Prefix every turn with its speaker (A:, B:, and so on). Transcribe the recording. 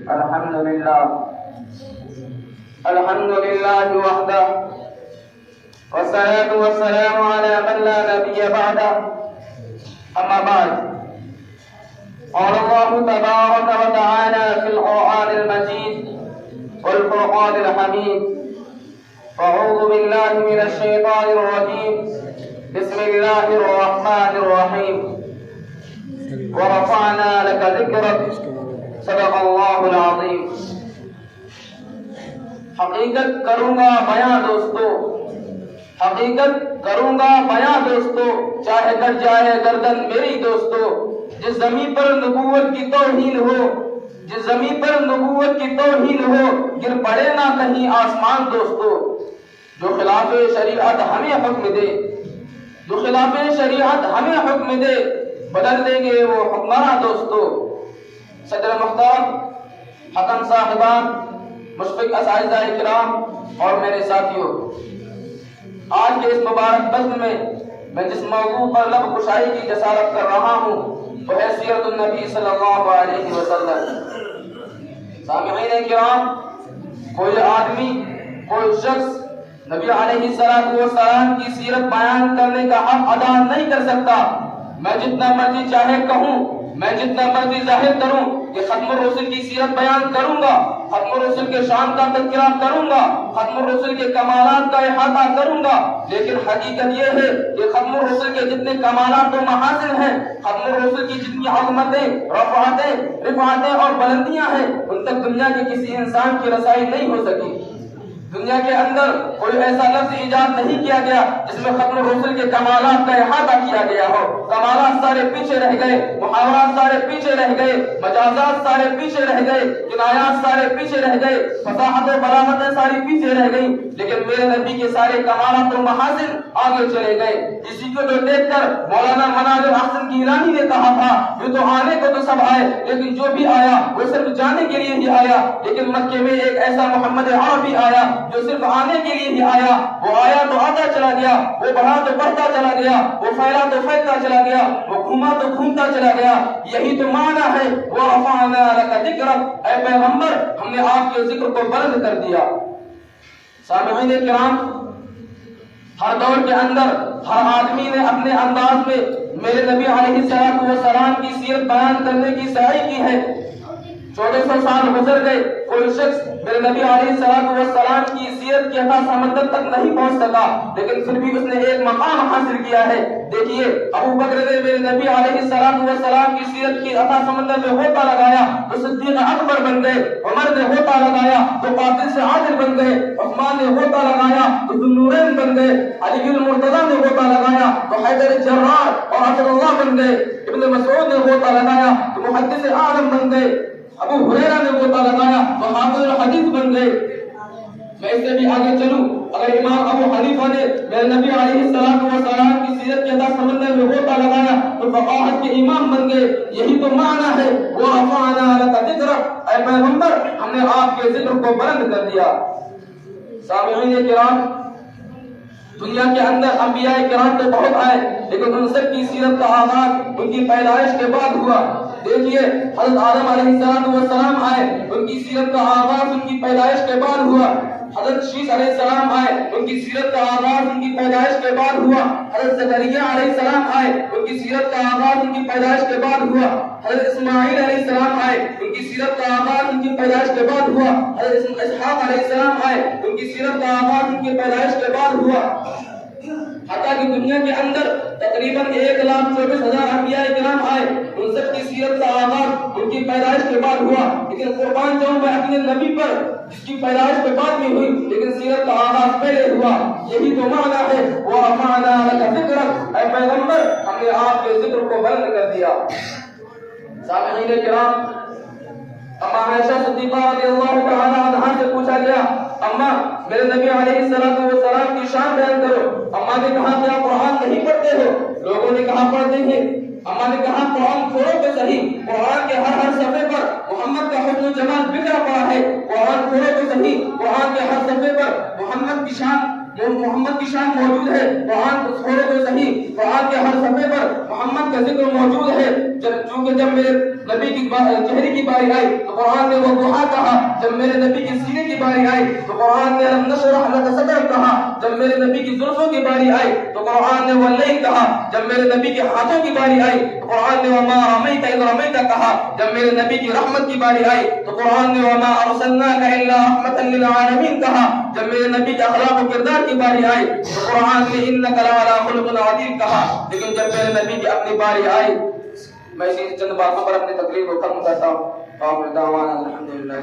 A: الحمد لله وحده والصلاة والسلام على من لا نبي بعده أما بعد قال الله تبارك وتعالى في القرآن المجيد والفرقان الحميد أعوذ بالله من الشيطان الرجيم بسم الله الرحمن الرحيم ورفعنا لك ذكرك صدق اللہ العظیم. حقیقت کروں گا بیاں دوستو، حقیقت کروں گا بیاں دوستو، چاہے کٹ جائے گردن میری دوستو. جس زمین پر نبوت کی توہین ہو، جس زمین پر نبوت کی توہین ہو، گر پڑے نہ کہیں آسمان دوستو. جو خلاف شریعت ہمیں حکم دے، جو خلاف شریعت ہمیں حکم دے، بدل دیں گے وہ حکمراں دوستو. صدر محترم، حکم صاحبان، مشفق اساتذہ کرام اور میرے ساتھیوں، آج کے اس مبارک بزم میں جس موضوع پر لب کشائی کی جسارت کر رہا ہوں وہ ہے سیرت النبی صلی اللہ علیہ وسلم. سامعین کرام، کوئی آدمی، کوئی شخص نبی علیہ السلام کی سیرت بیان کرنے کا حق ادا نہیں کر سکتا. میں جتنا مرضی چاہے کہوں، میں جتنا مرضی ظاہر کروں کہ ختم الرسل کی سیرت بیان کروں گا، ختم الرسل کے شان کا تذکرہ کروں گا، ختم الرسل کے کمالات کا احاطہ کروں گا، لیکن حقیقت یہ ہے کہ ختم الرسل کے جتنے کمالات و محاسن ہیں، ختم الرسل کی جتنی عظمتیں، رفعتیں اور بلندیاں ہیں، ان تک دنیا کے کسی انسان کی رسائی نہیں ہو سکی. دنیا کے اندر کوئی ایسا لفظ ایجاد نہیں کیا گیا جس میں ختم الرسل کے کمالات کا احاطہ کیا گیا ہو. کمالات سارے پیچھے رہ گئے، محاورات سارے پیچھے رہ گئے، مجازات سارے پیچھے رہ گئے، کنایات سارے پیچھے رہ گئے، فصاحت و بلاغتیں ساری پیچھے رہ گئیں، لیکن میرے نبی کے سارے کمالات و محاسن آگے چلے گئے. اسی کو جو دیکھ کر مولانا مناظر احسن گیلانی نے کہا تھا یہ تو آنے کو تو سب آئے لیکن جو بھی آیا وہ صرف جانے کے لیے ہی آیا. لیکن مکے میں ایک ایسا محمد عربی آیا جو صرف آنے کے لیے ہی آیا. وہ آیا تو آتا چلا گیا، وہ بڑھا تو بڑھتا چلا گیا، وہ پھیلا تو پھیلتا چلا گیا، وہ گھوما تو گھومتا چلا گیا. یہی تو معنی ہے وَرَفَعْنَا لَكَ ذِكْرَكَ، اے پیغمبر ہم نے آپ کے ذکر کو بلند کر دیا. سامعین کرام، ہر دور کے اندر ہر آدمی نے اپنے انداز میں میرے نبی علیہ السلام کی سیرت بیان کرنے کی سعی کی ہے. 1400 سال گزر گئے، کوئی شخص میرے نبی علیہ السلام کی سیرت کی عطا سمندر تک نہیں پہنچ سکا، لیکن پھر بھی اس نے ایک مقام حاصل کیا ہے. دیکھیے، ابو بکر نے میرے نبی علیہ السلام کی سیرت کی عطا سمندر میں ہوتا لگایا تو صدیق اکبر بن گئے، عمر نے ہوتا لگایا تو قاتل سے عادل بن گئے، عثمان نے ہوتا لگایا تو ذو النورین بن گئے، علی المرتضی نے ہوتا لگایا تو حیدر الجرار اور اسد اللہ بن گئے، ابن مسعود نے ہوتا لگایا تو محدث اعظم بن گئے، ابو ہریرہ نے ہوتا لگایا تو حافظ الحدیث بن گئے. میں اس سے بھی آگے چلوں، اگر امام ابو حنیفہ نے میرے نبی علیہ السلام کی سیرت کے عطا سمندر میں ہوتا لگایا تو فقاہت کے امام بن گئے. یہی تو معنی ہے وَرَفَعْنَا لَكَ ذِكْرَكَ، اے پیغمبر ہم نے آپ کے ذکر کو بلند کر دیا. سامعین کرام، دنیا کے اندر انبیاء کرام تو بہت آئے لیکن ان سب کی سیرت کا آغاز ان کی پیدائش کے بعد ہوا. دیکھیے، حضرت آدم علیہ السلام آئے، ان کی سیرت کا آغاز ان کی پیدائش کے بعد ہوا. حضرت شیش علیہ السلام آئے، ان کی سیرت کا آغاز ان کی پیدائش کے بعد ہوا. حضرت زکریا علیہ السلام آئے، ان کی سیرت کا آغاز ان کی پیدائش کے بعد ہوا. حضرت اسماعیل علیہ السلام آئے، ان کی سیرت کا آغاز ان کی پیدائش کے بعد ہوا. حضرت اسحاق علیہ السلام آئے، ان کی سیرت کا آغاز ان کی پیدائش کے بعد ہوا. حتیٰ کہ دنیا کے اندر تقریباً 1,24,000 انبیاء کرام آئے، ان سب کی سیرت کا آغاز ان کی پیدائش کے بعد ہوا. لیکن قربان جاؤں میں اپنے نبی پر جس کی پیدائش کے بعد میں ہوئی لیکن سیرت کا آغاز پہلے ہوا. یہی تو معنی ہے وَرَفَعْنَا لَكَ ذِكْرَكَ، اے پیغمبر ہم نے آپ کے ذکر کو بلند کر دیا. سامعین کرام، اما عائشہ صدیقہ رضی اللہ تعالی عنہا سے پوچھا گیا اما میرے نبی علیہ السلام کی شان بیان کرو. اما نے کہا کیا قرآن نہیں پڑھتے ہو؟ لوگوں نے کہا پڑھتے ہیں. اما نے کہا قرآن کھولو تو صحیح، قرآن کے ہر صفحے پر محمد کا حسن و جمال بکھرا پڑا ہے. قرآن کھولو تو صحیح، قرآن کے ہر صفحے پر محمد کی شان موجود ہے. قرآن کو کھولو تو صحیح، قرآن کے ہر صفحے پر محمد کا ذکر موجود ہے. چونکہ جب میرے نبی کی چہرے کی باری آئی تو قرآن نے والضحیٰ کہا. جب میرے نبی کی سینے کی باری آئی تو قرآن نے الم نشرح لک صدرک کہا. جب میرے نبی کی زلفوں کی باری آئی تو قرآن نے واللیل کہا. جب میرے نبی کے ہاتھوں کی باری آئی تو قرآن نے وما رمیت اذ رمیت کہا. جب میرے نبی کی رحمت کی باری آئی تو قرآن نے وما ارسلناک الا رحمۃ للعالمین کہا. جب میرے نبی کے اخلاق و کردار کی باری آئی تو قرآن نے انک لعلی خلق عظیم کہا. لیکن جب میرے نبی کی اپنی باری آئی, میں اسی چند باتوں پر اپنی تقریر کو ختم کرتا ہوں. الحمدللہ.